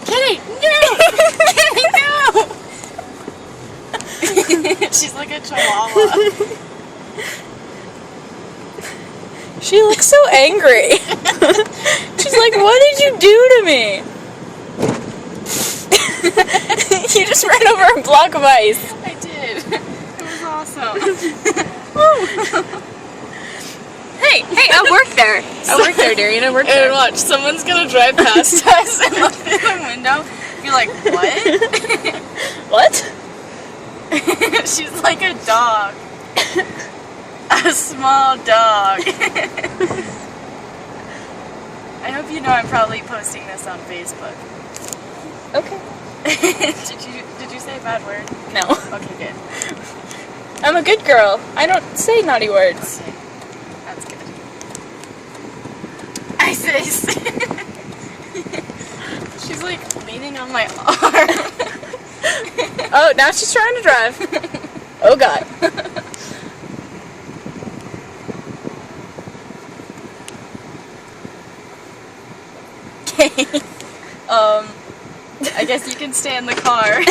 Kenny, no! Kenny, no! She's like a chihuahua. She looks so angry. She's like, what did you do to me? You just ran over a block of ice. I did. It was awesome. Hey, I work there. I work there, Darian. I work And there. watch, someone's gonna drive past us and look through the window. Be like, what? What? She's like a dog. A small dog. I hope you know I'm probably posting this on Facebook. Okay. Did you say a bad word? No. Okay, good. I'm a good girl. I don't say naughty words. Okay. That's good. I say she's like leaning on my arm. Oh, now she's trying to drive. Oh, God. Okay. I guess you can stay in the car.